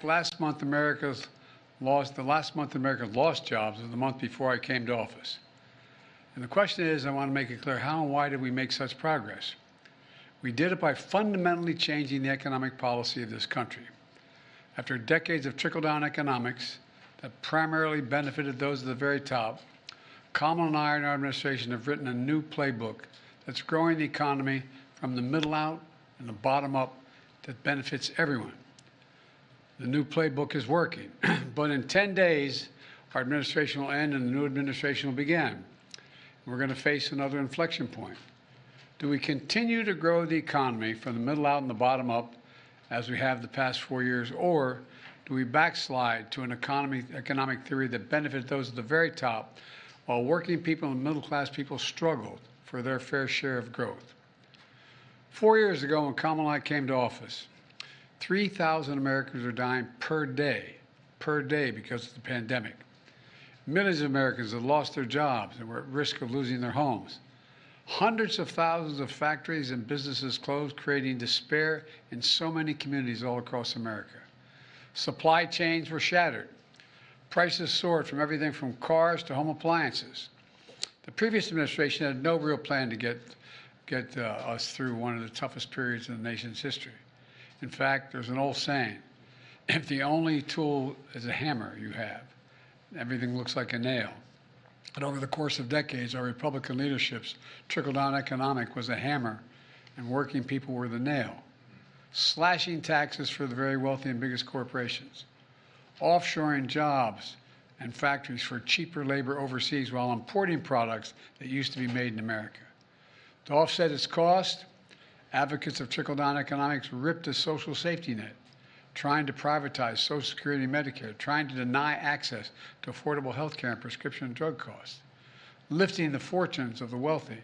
Last month, the last month America lost jobs was the month before I came to office. And the question is, I want to make it clear, how and why did we make such progress? We did it by fundamentally changing the economic policy of this country. After decades of trickle-down economics that primarily benefited those at the very top, Kamala and I and our administration have written a new playbook that's growing the economy from the middle out and the bottom up that benefits everyone. The new playbook is working, but in 10 days, our administration will end and the new administration will begin. We're going to face another inflection point. Do we continue to grow the economy from the middle out and the bottom up as we have the past 4 years, or do we backslide to an economic theory that benefited those at the very top while working people and middle-class people struggled for their fair share of growth? 4 years ago, when Kamala and I came to office, 3,000 Americans are dying per day because of the pandemic. Millions of Americans have lost their jobs and were at risk of losing their homes. Hundreds of thousands of factories and businesses closed, creating despair in so many communities all across America. Supply chains were shattered. Prices soared from everything from cars to home appliances. The previous administration had no real plan to get us through one of the toughest periods in the nation's history. In fact, there's an old saying, if the only tool is a hammer you have, everything looks like a nail. And over the course of decades, our Republican leadership's trickle-down economic was a hammer and working people were the nail. Slashing taxes for the very wealthy and biggest corporations. Offshoring jobs and factories for cheaper labor overseas while importing products that used to be made in America. To offset its cost, advocates of trickle-down economics ripped a social safety net, trying to privatize Social Security and Medicare, trying to deny access to affordable health care and prescription drug costs, lifting the fortunes of the wealthy,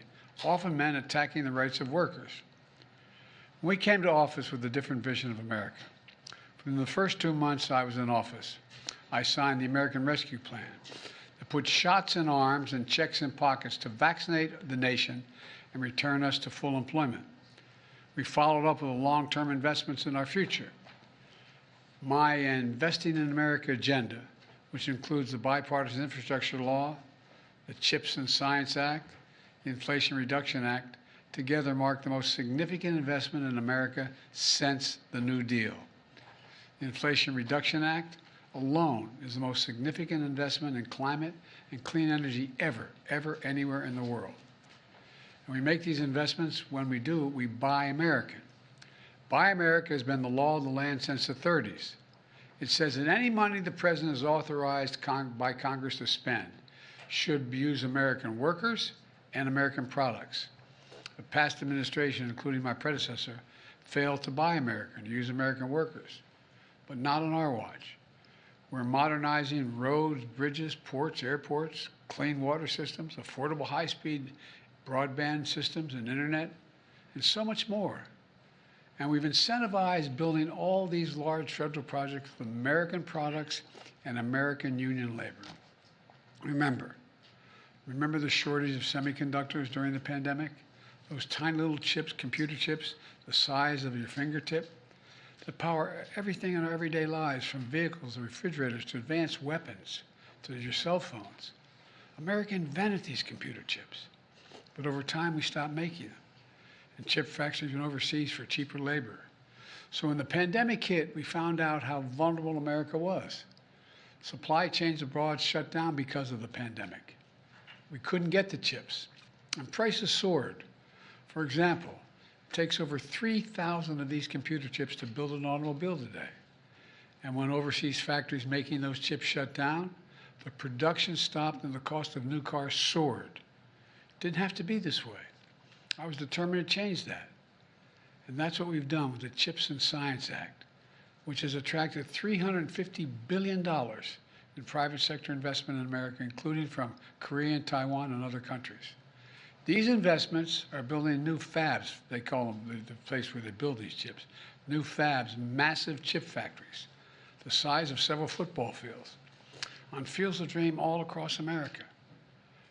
often meant attacking the rights of workers. We came to office with a different vision of America. From the first 2 months I was in office, I signed the American Rescue Plan that put shots in arms and checks in pockets to vaccinate the nation and return us to full employment. We followed up with long-term investments in our future. My Investing in America agenda, which includes the Bipartisan Infrastructure Law, the CHIPS and Science Act, the Inflation Reduction Act, together mark the most significant investment in America since the New Deal. The Inflation Reduction Act alone is the most significant investment in climate and clean energy ever, anywhere in the world. And we make these investments. When we do, we buy American. Buy America has been the law of the land since the 30s. It says that any money the president is authorized by Congress to spend should use American workers and American products. The past administration, including my predecessor, failed to buy American, use American workers, but not on our watch. We're modernizing roads, bridges, ports, airports, clean water systems, affordable high-speed broadband systems and internet, and so much more. And we've incentivized building all these large federal projects with American products and American union labor. Remember the shortage of semiconductors during the pandemic? Those tiny little chips, computer chips, the size of your fingertip, that power everything in our everyday lives, from vehicles to refrigerators to advanced weapons to your cell phones. America invented these computer chips. But over time, we stopped making them. And chip factories went overseas for cheaper labor. So when the pandemic hit, we found out how vulnerable America was. Supply chains abroad shut down because of the pandemic. We couldn't get the chips, and prices soared. For example, it takes over 3,000 of these computer chips to build an automobile today. And when overseas factories making those chips shut down, the production stopped and the cost of new cars soared. Didn't have to be this way. I was determined to change that. And that's what we've done with the CHIPS and Science Act, which has attracted $350 billion in private sector investment in America, including from Korea and Taiwan and other countries. These investments are building new fabs. They call them the place where they build these chips. New fabs, massive chip factories, the size of several football fields, on fields of dream all across America,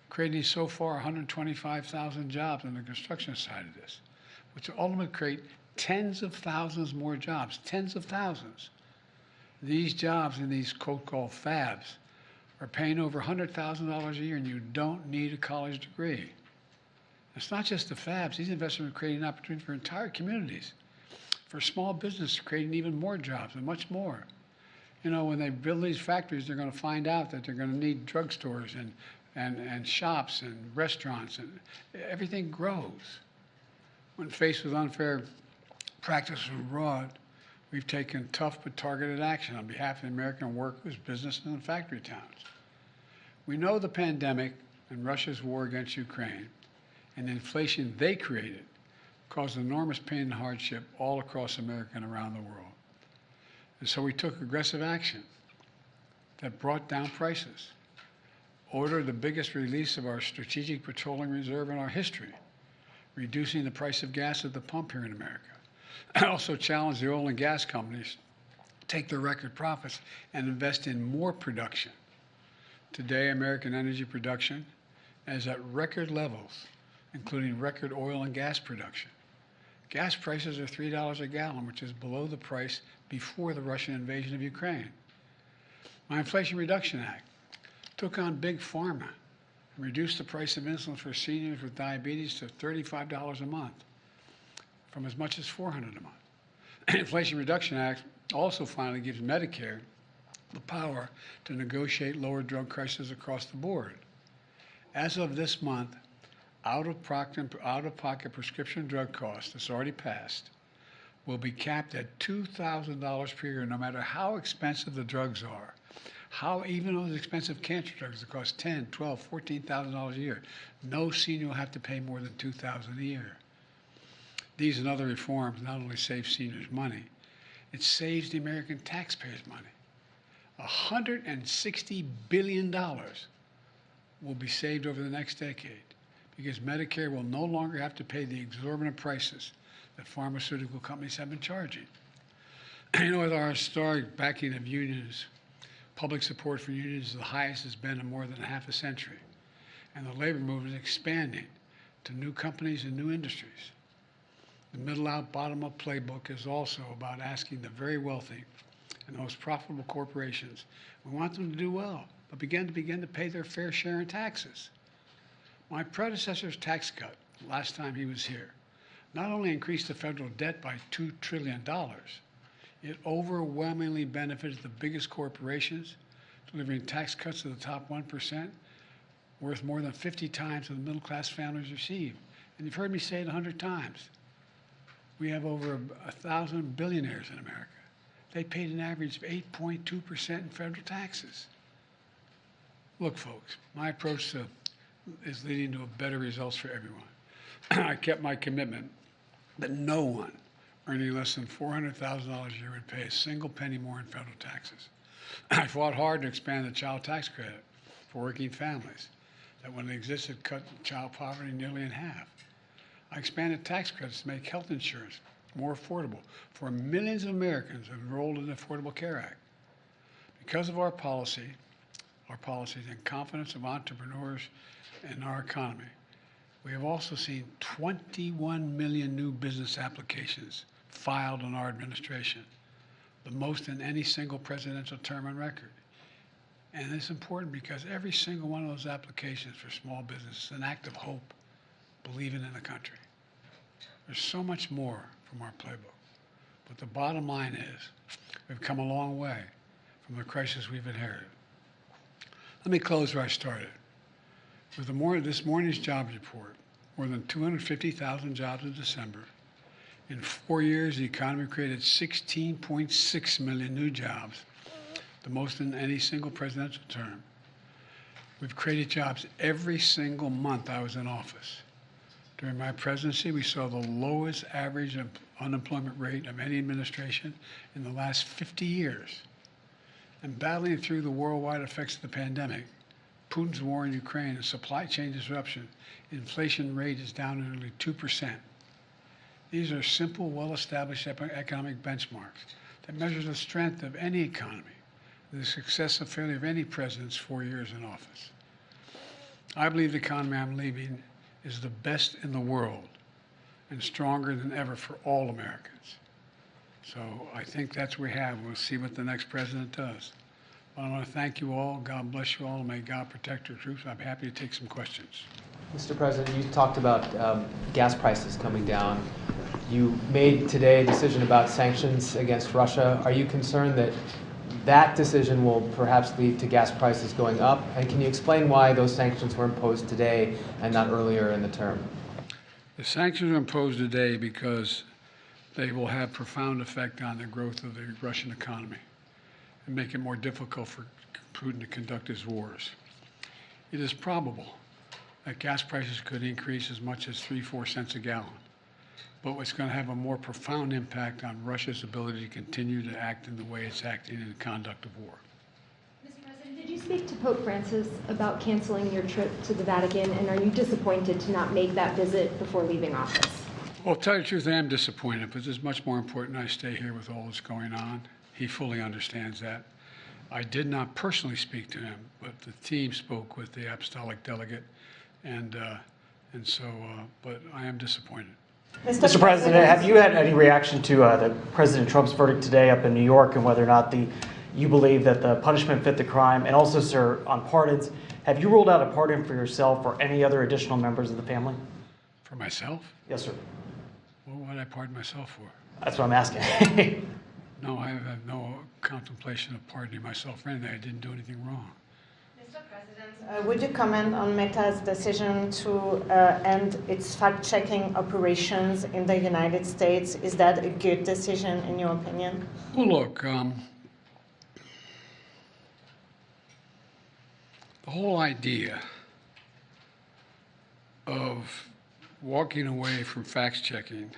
creating so far 125,000 jobs on the construction side of this, which will ultimately create tens of thousands more jobs, tens of thousands. These jobs in these quote-called fabs are paying over $100,000 a year, and you don't need a college degree. It's not just the fabs. These investments are creating opportunities for entire communities, for small business, creating even more jobs and much more. You know, when they build these factories, they're going to find out that they're going to need drugstores and shops and restaurants, and everything grows. When faced with unfair practices abroad, we've taken tough but targeted action on behalf of the American workers, businesses, and factory towns. We know the pandemic and Russia's war against Ukraine and the inflation they created caused enormous pain and hardship all across America and around the world. And so we took aggressive action that brought down prices, ordered the biggest release of our strategic petroleum reserve in our history, reducing the price of gas at the pump here in America. I also challenged the oil and gas companies to take their record profits and invest in more production. Today, American energy production is at record levels, including record oil and gas production. Gas prices are $3 a gallon, which is below the price before the Russian invasion of Ukraine. My Inflation Reduction Act took on Big Pharma and reduced the price of insulin for seniors with diabetes to $35 a month, from as much as $400 a month. Inflation Reduction Act also finally gives Medicare the power to negotiate lower drug prices across the board. As of this month, out-of-pocket prescription drug costs that's already passed will be capped at $2,000 per year, no matter how expensive the drugs are. Even those expensive cancer drugs that cost $10,000, $12,000, $14,000 a year, no senior will have to pay more than $2,000 a year. These and other reforms not only save seniors money, it saves the American taxpayers money. $160 billion will be saved over the next decade because Medicare will no longer have to pay the exorbitant prices that pharmaceutical companies have been charging. You know, with our historic backing of unions, public support for unions is the highest it's been in more than half a century, and the labor movement is expanding to new companies and new industries. The middle-out, bottom-up playbook is also about asking the very wealthy and the most profitable corporations, we want them to do well, but begin to pay their fair share in taxes. My predecessor's tax cut, last time he was here, not only increased the federal debt by $2 trillion, it overwhelmingly benefited the biggest corporations, delivering tax cuts to the top 1%, worth more than 50 times what the middle-class families receive. And you've heard me say it 100 times. We have over 1,000 billionaires in America. They paid an average of 8.2% in federal taxes. Look, folks, my approach is leading to better results for everyone. I kept my commitment that no one earning less than $400,000 a year would pay a single penny more in federal taxes. I fought hard to expand the child tax credit for working families that, when it existed, cut child poverty nearly in half. I expanded tax credits to make health insurance more affordable for millions of Americans enrolled in the Affordable Care Act. Because of our policies and confidence of entrepreneurs in our economy, we have also seen 21 million new business applications filed in our administration, the most in any single presidential term on record. And it's important because every single one of those applications for small business is an act of hope, believing in the country. There's so much more from our playbook. But the bottom line is we've come a long way from the crisis we've inherited. Let me close where I started. With this morning's jobs report, more than 250,000 jobs in December. In 4 years, the economy created 16.6 million new jobs, the most in any single presidential term. We've created jobs every single month I was in office. During my presidency, we saw the lowest average unemployment rate of any administration in the last 50 years. And battling through the worldwide effects of the pandemic, Putin's war in Ukraine, and supply chain disruption, inflation rate is down to nearly 2%. These are simple, well-established economic benchmarks that measure the strength of any economy, the success or failure of any president's 4 years in office. I believe the economy I'm leaving is the best in the world and stronger than ever for all Americans. So I think that's what we have. We'll see what the next president does. But I want to thank you all. God bless you all. May God protect our troops. I'm happy to take some questions. Mr. President, you talked about gas prices coming down. You made today a decision about sanctions against Russia. Are you concerned that that decision will perhaps lead to gas prices going up? And can you explain why those sanctions were imposed today and not earlier in the term? The sanctions are imposed today because they will have profound effect on the growth of the Russian economy and make it more difficult for Putin to conduct his wars. It is probable that gas prices could increase as much as 3-4 cents a gallon, but it's going to have a more profound impact on Russia's ability to continue to act in the way it's acting in the conduct of war. Mr. President, did you speak to Pope Francis about canceling your trip to the Vatican, and are you disappointed to not make that visit before leaving office? Well, to tell you the truth, I am disappointed, but it's much more important I stay here with all that's going on. He fully understands that. I did not personally speak to him, but the team spoke with the apostolic delegate, but I am disappointed. Mr. President, have you had any reaction to the President Trump's verdict today up in New York, and whether or not you believe that the punishment fit the crime? And also, sir, on pardons, have you ruled out a pardon for yourself or any other additional members of the family? For myself? Yes, sir. What would I pardon myself for? That's what I'm asking. No, I have no contemplation of pardoning myself for anything. I didn't do anything wrong. Mr. President, would you comment on Meta's decision to end its fact-checking operations in the United States? Is that a good decision, in your opinion? Well, look, the whole idea of walking away from fact-checking,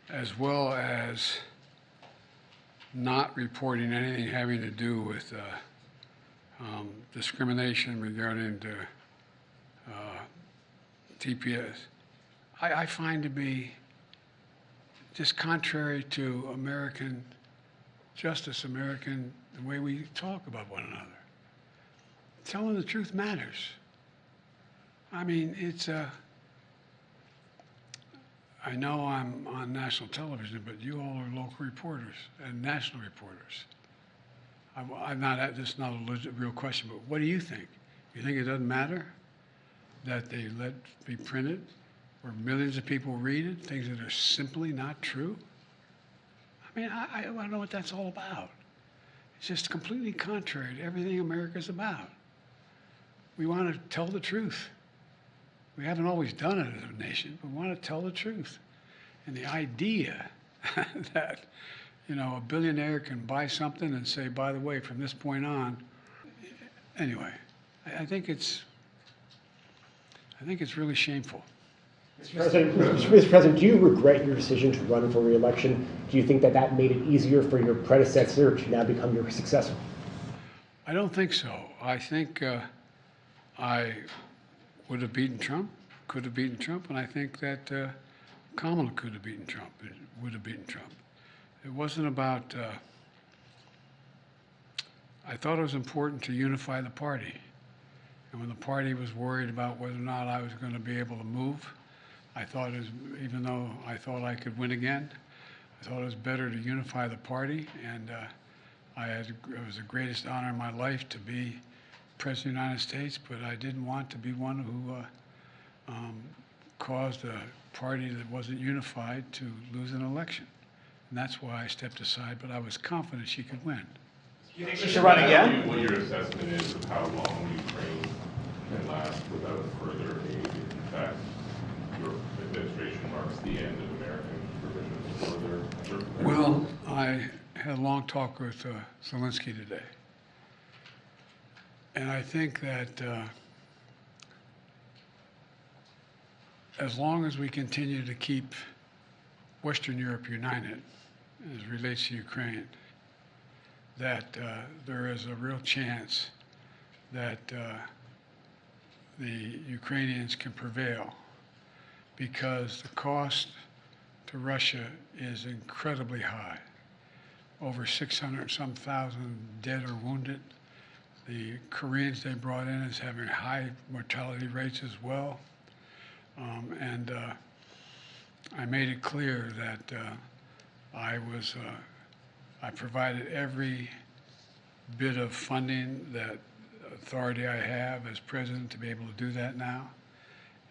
as well as not reporting anything having to do with discrimination regarding the TPS, I find to be just contrary to American justice, the way we talk about one another. Telling the truth matters. I mean, I know I'm on national television, but you all are local reporters and national reporters. This is not a real question, but what do you think? You think it doesn't matter that they let be printed where millions of people read it, things that are simply not true? I mean, I want to know what that's all about. It's just completely contrary to everything America's about. We want to tell the truth. We haven't always done it as a nation, but we want to tell the truth. And the idea that, a billionaire can buy something and say, by the way, from this point on, anyway, I think it's really shameful. Mr. President, do you regret your decision to run for re-election? Do you think that made it easier for your predecessor to now become your successor? I don't think so. I think I would have beaten Trump, could have beaten Trump, and I think that Kamala could have beaten Trump, would have beaten Trump. It wasn't about, I thought it was important to unify the party. And when the party was worried about whether or not I was going to be able to move, I thought even though I thought I could win again, I thought it was better to unify the party. And it was the greatest honor in my life to be President of the United States, but I didn't want to be one who caused a party that wasn't unified to lose an election. And that's why I stepped aside, but I was confident she could win. You think she should run again? What your assessment is of how long Ukraine can last without further aid? In fact, your administration marks the end of American provision for their. Well, I had a long talk with Zelensky today. And I think that as long as we continue to keep Western Europe united as it relates to Ukraine, that there is a real chance that the Ukrainians can prevail, because the cost to Russia is incredibly high. Over 600-some thousand dead or wounded. The Koreans they brought in is having high mortality rates as well. I made it clear that I provided every bit of funding that authority I have as president to be able to do that now.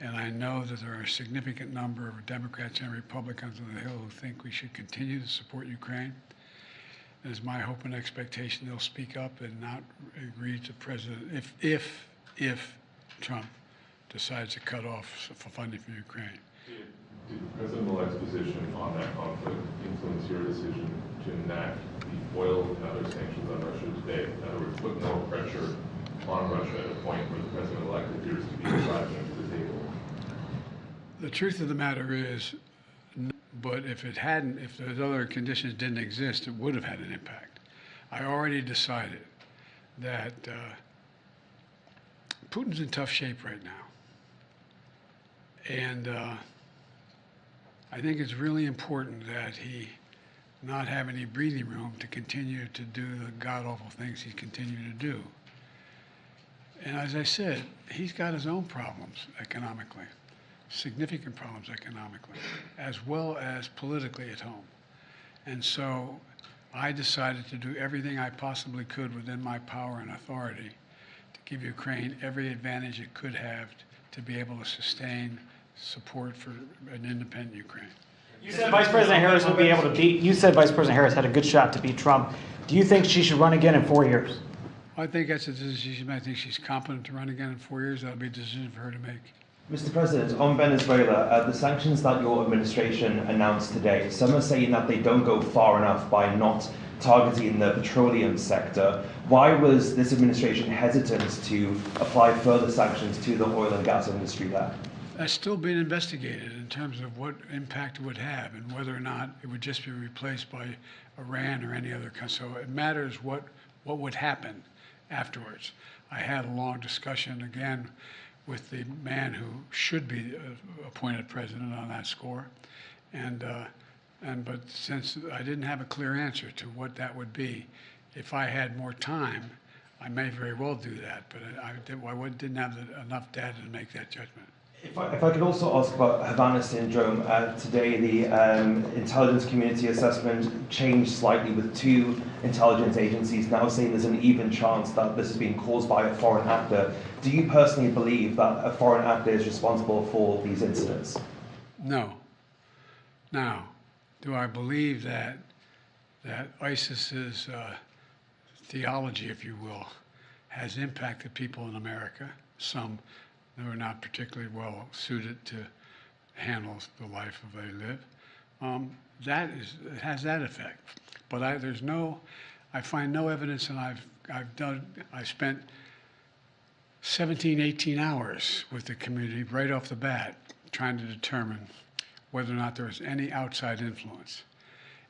And I know that there are a significant number of Democrats and Republicans on the Hill who think we should continue to support Ukraine. It is my hope and expectation they'll speak up and not agree to President if Trump decides to cut off funding for Ukraine. Did President-elect's position on that conflict influence your decision to enact the oil and other sanctions on Russia today? In other words, put more pressure on Russia at a point where the President-elect appears to be driving them to the table? The truth of the matter is, but if those other conditions didn't exist, it would have had an impact. I already decided that Putin's in tough shape right now. And I think it's really important that he not have any breathing room to continue to do the god-awful things he's continuing to do. And as I said, he's got his own problems economically, significant problems economically, as well as politically at home. And so I decided to do everything I possibly could within my power and authority to give Ukraine every advantage it could have to be able to sustain support for an independent Ukraine. You said Vice President Harris would be able to beat, you said Vice President Harris had a good shot to beat Trump. Do you think she should run again in 4 years? I think that's a decision. I think she's competent to run again in 4 years. That'll be a decision for her to make. Mr. President, on Venezuela, the sanctions that your administration announced today, some are saying that they don't go far enough by not targeting the petroleum sector. Why was this administration hesitant to apply further sanctions to the oil and gas industry there? That's still being investigated in terms of what impact it would have and whether or not it would just be replaced by Iran or any other country. So it matters what would happen afterwards. I had a long discussion again with the man who should be appointed president on that score, but since I didn't have a clear answer to what that would be, if I had more time, I may very well do that. But I didn't have enough data to make that judgment. If I could also ask about Havana syndrome. Today, the intelligence community assessment changed slightly, with 2 intelligence agencies now saying there's an even chance that this is being caused by a foreign actor. Do you personally believe that a foreign actor is responsible for these incidents? No. Now, do I believe that ISIS's theology, if you will, has impacted people in America? Some who are not particularly well suited to handle the life they live. It has that effect. But I find no evidence, and I spent 17, 18 hours with the community right off the bat trying to determine whether or not there was any outside influence.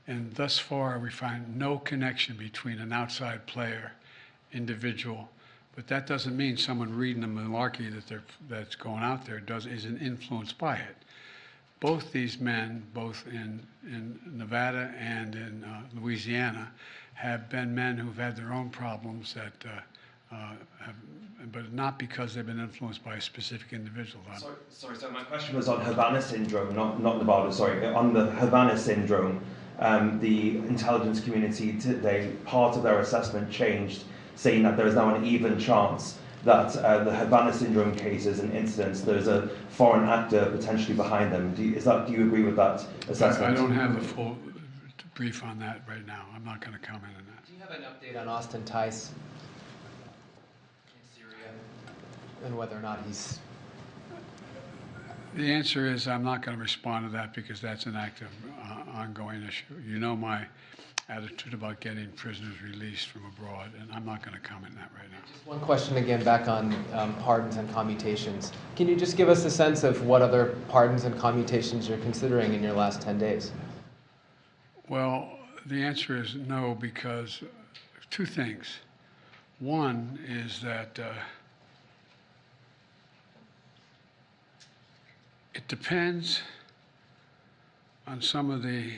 And thus far, we find no connection between an outside player, individual. But that doesn't mean someone reading the malarkey that's going out there isn't influenced by it. Both these men, both in Nevada and in Louisiana, have been men who've had their own problems but not because they've been influenced by a specific individual. Sorry, so my question was on Havana syndrome, not Nevada, sorry. On the Havana syndrome, the intelligence community today, part of their assessment changed, saying that there is now an even chance that the Havana syndrome cases and incidents, there's a foreign actor potentially behind them. Do you agree with that assessment? I don't have the full brief on that right now. I'm not going to comment on that. Do you have an update on Austin Tice in Syria and whether or not he's... The answer is I'm not going to respond to that because that's an active, ongoing issue. You know my attitude about getting prisoners released from abroad, and I'm not going to comment on that right now. Just one question again back on pardons and commutations. Can you just give us a sense of what other pardons and commutations you're considering in your last 10 days? Well, the answer is no, because 2 things. One is that it depends on some of the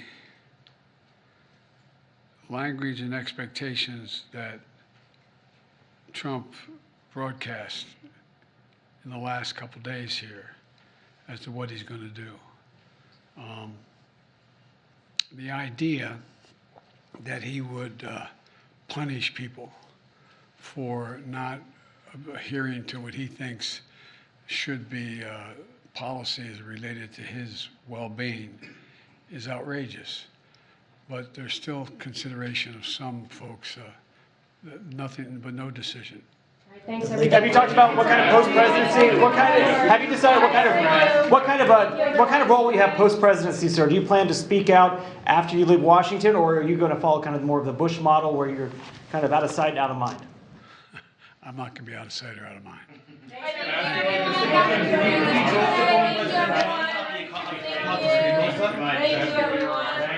language and expectations that Trump broadcast in the last couple days here as to what he's going to do. the idea that he would punish people for not adhering to what he thinks should be policies related to his well-being is outrageous. But there's still consideration of some folks, nothing but no decision. Thanks, Have everybody. you talked about what kind of post-presidency? Have you decided what kind of role will you have post-presidency, sir? Do you plan to speak out after you leave Washington, or are you going to follow kind of more of the Bush model, where you're kind of out of sight, out of mind? I'm not going to be out of sight or out of mind. Thank you, everyone.